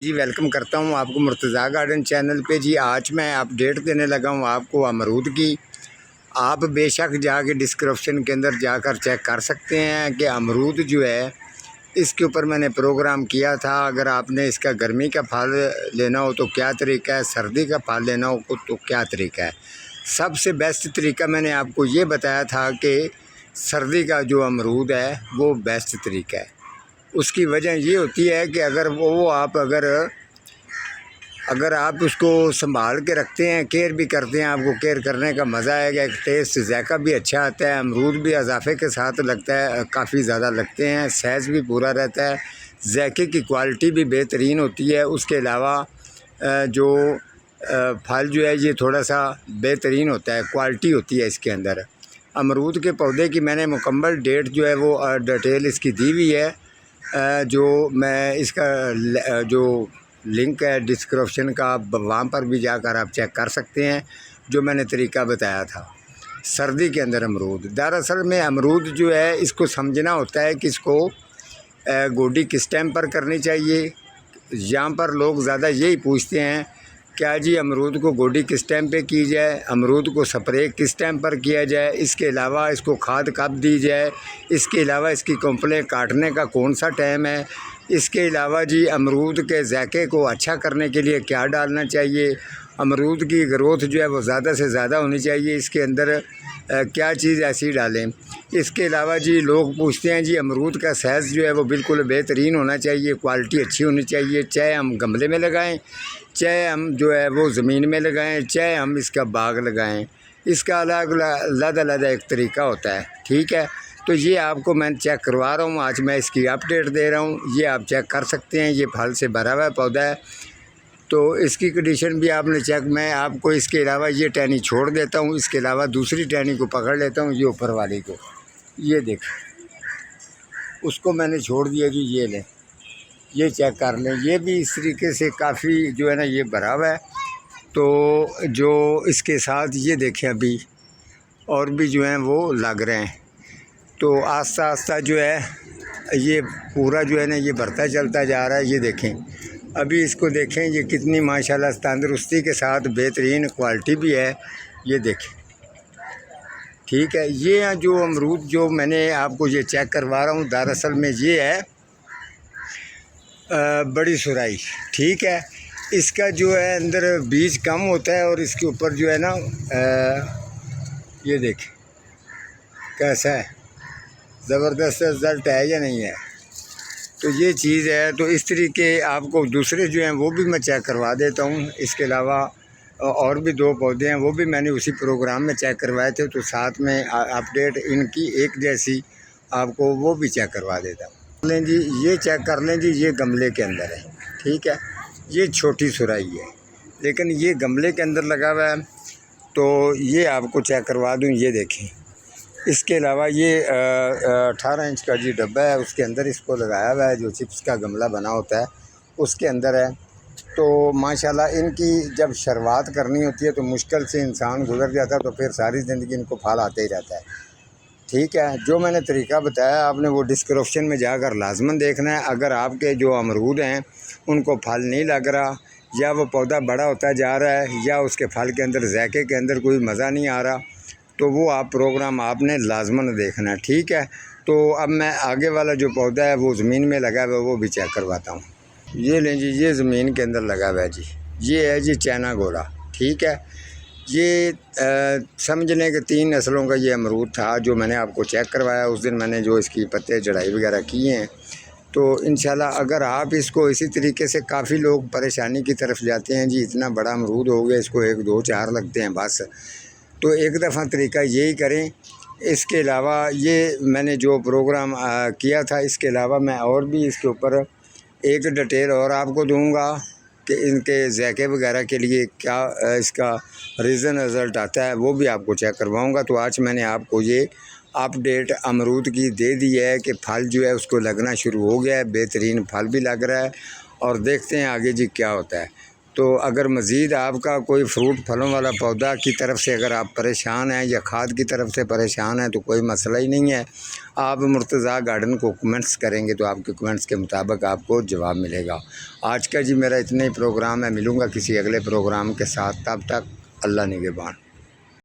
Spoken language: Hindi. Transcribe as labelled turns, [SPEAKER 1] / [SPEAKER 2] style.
[SPEAKER 1] जी वेलकम करता हूँ आपको मुर्तज़ा गार्डन चैनल पे। जी आज मैं अपडेट देने लगा हूँ आपको अमरूद की। आप बेशक जाके डिस्क्रिप्शन के अंदर जाकर चेक कर सकते हैं कि अमरूद जो है इसके ऊपर मैंने प्रोग्राम किया था। अगर आपने इसका गर्मी का फल लेना हो तो क्या तरीका है, सर्दी का फल लेना हो तो क्या तरीका है। सबसे बेस्ट तरीका मैंने आपको ये बताया था कि सर्दी का जो अमरूद है वो बेस्ट तरीका है। उसकी वजह ये होती है कि अगर वो आप अगर आप उसको संभाल के रखते हैं, केयर भी करते हैं, आपको केयर करने का मज़ा आएगा। एक टेस्ट जायका भी अच्छा आता है, अमरूद भी इजाफे के साथ लगता है, काफ़ी ज़्यादा लगते हैं, साइज़ भी पूरा रहता है, जायके की क्वालिटी भी बेहतरीन होती है। उसके अलावा जो फल जो है ये थोड़ा सा बेहतरीन होता है, क्वालिटी होती है इसके अंदर। अमरूद के पौधे की मैंने मुकम्मल डेट जो है वो डिटेल इसकी दी हुई है। जो मैं इसका जो लिंक है डिस्क्रिप्शन का, वहाँ पर भी जाकर आप चेक कर सकते हैं जो मैंने तरीका बताया था। सर्दी के अंदर अमरूद, दरअसल में अमरूद जो है इसको समझना होता है कि इसको गोडी किस टाइम पर करनी चाहिए। यहाँ पर लोग ज़्यादा यही पूछते हैं क्या जी अमरूद को गोडी किस टाइम पे की जाए, अमरूद को स्प्रे किस टाइम पर किया जाए, इसके अलावा इसको खाद कब दी जाए, इसके अलावा इसकी कंप्लें काटने का कौन सा टाइम है, इसके अलावा जी अमरूद के जायके को अच्छा करने के लिए क्या डालना चाहिए, अमरूद की ग्रोथ जो है वो ज़्यादा से ज़्यादा होनी चाहिए, इसके अंदर क्या चीज़ ऐसी डालें। इसके अलावा जी लोग पूछते हैं जी अमरूद का साइज़ जो है वो बिल्कुल बेहतरीन होना चाहिए, क्वालिटी अच्छी होनी चाहिए, चाहे हम गमले में लगाएं, चाहे हम जो है वो ज़मीन में लगाएं, चाहे हम इसका बाग लगाएं। इसका अलग एक तरीका होता है, ठीक है। तो ये आपको मैं चेक करवा रहा हूँ, आज मैं इसकी अपडेट दे रहा हूँ, ये आप चेक कर सकते हैं। ये फल से भरा हुआ पौधा है तो इसकी कंडीशन भी आपने चेक, मैं आपको इसके अलावा ये टहनी छोड़ देता हूँ, इसके अलावा दूसरी टहनी को पकड़ लेता हूँ, ये ऊपर वाली को, ये देख उसको मैंने छोड़ दिया जी, ये लें, ये चेक कर लें। ये भी इस तरीके से काफ़ी जो है ना ये भरा हुआ है। तो जो इसके साथ ये देखें अभी और भी जो हैं वो लग रहे हैं। तो आस्ता आस्ता जो है ये पूरा जो है ना ये बढ़ता चलता जा रहा है। ये देखें अभी इसको देखें, ये कितनी माशाल्लाह तंदुरुस्ती के साथ बेहतरीन क्वालिटी भी है, ये देखें, ठीक है। ये जो अमरूद जो मैंने आपको ये चेक करवा रहा हूँ, दरअसल में ये है बड़ी सुराई, ठीक है। इसका जो है अंदर बीज कम होता है और इसके ऊपर जो है ना ये देखें कैसा है, ज़बरदस्त रिज़ल्ट है या नहीं है। तो ये चीज़ है। तो इस तरीके आपको दूसरे जो हैं वो भी मैं चेक करवा देता हूँ। इसके अलावा और भी दो पौधे हैं, वो भी मैंने उसी प्रोग्राम में चेक करवाए थे, तो साथ में अपडेट इनकी एक जैसी आपको वो भी चेक करवा देता हूँ। लें जी, ये चेक कर लें जी, ये गमले के अंदर है, ठीक है। ये छोटी सुराई है लेकिन ये गमले के अंदर लगा हुआ है, तो ये आपको चेक करवा दूँ, ये देखें। इसके अलावा ये 18 इंच का जी डब्बा है, उसके अंदर इसको लगाया हुआ है, जो चिप्स का गमला बना होता है उसके अंदर है। तो माशाल्लाह इनकी जब शुरुआत करनी होती है तो मुश्किल से इंसान गुजर जाता है, तो फिर सारी ज़िंदगी इनको फल आते ही रहता है, ठीक है। जो मैंने तरीका बताया आपने वो डिस्क्रिप्शन में जाकर लाजमन देखना है। अगर आपके जो अमरूद हैं उनको फल नहीं लग रहा, या वो पौधा बड़ा होता जा रहा है, या उसके फल के अंदर जायके के अंदर कोई मज़ा नहीं आ रहा, तो वो आप प्रोग्राम आपने लाजमन देखना है, ठीक है। तो अब मैं आगे वाला जो पौधा है वो ज़मीन में लगा हुआ है वो भी चेक करवाता हूँ। ये लें जी, ये ज़मीन के अंदर लगा हुआ है जी, ये है जी चाइना गोरा, ठीक है। ये समझ लें कि 3 नस्लों का ये अमरूद था जो मैंने आपको चेक करवाया। उस दिन मैंने जो इसकी पत्ते चढ़ाई वगैरह किए हैं, तो इंशाल्लाह अगर आप इसको इसी तरीके से, काफ़ी लोग परेशानी की तरफ जाते हैं जी, इतना बड़ा अमरूद हो गया, इसको 1 2 4 लगते हैं बस। तो एक दफ़ा तरीका यही करें। इसके अलावा ये मैंने जो प्रोग्राम किया था, इसके अलावा मैं और भी इसके ऊपर एक डिटेल और आपको दूंगा कि इनके जायके वगैरह के लिए क्या इसका रिज़ल्ट आता है, वो भी आपको चेक करवाऊंगा। तो आज मैंने आपको ये अपडेट अमरूद की दे दी है कि फल जो है उसको लगना शुरू हो गया है, बेहतरीन फल भी लग रहा है, और देखते हैं आगे जी क्या होता है। तो अगर मज़ीद आपका कोई फ्रूट फलों वाला पौधा की तरफ से अगर आप परेशान हैं या खाद की तरफ से परेशान हैं तो कोई मसला ही नहीं है। आप मुर्तज़ा गार्डन को कमेंट्स करेंगे तो आपके कमेंट्स के मुताबिक आपको जवाब मिलेगा। आज का जी मेरा इतना ही प्रोग्राम है। मिलूँगा किसी अगले प्रोग्राम के साथ, तब तक अल्लाह निगहबान।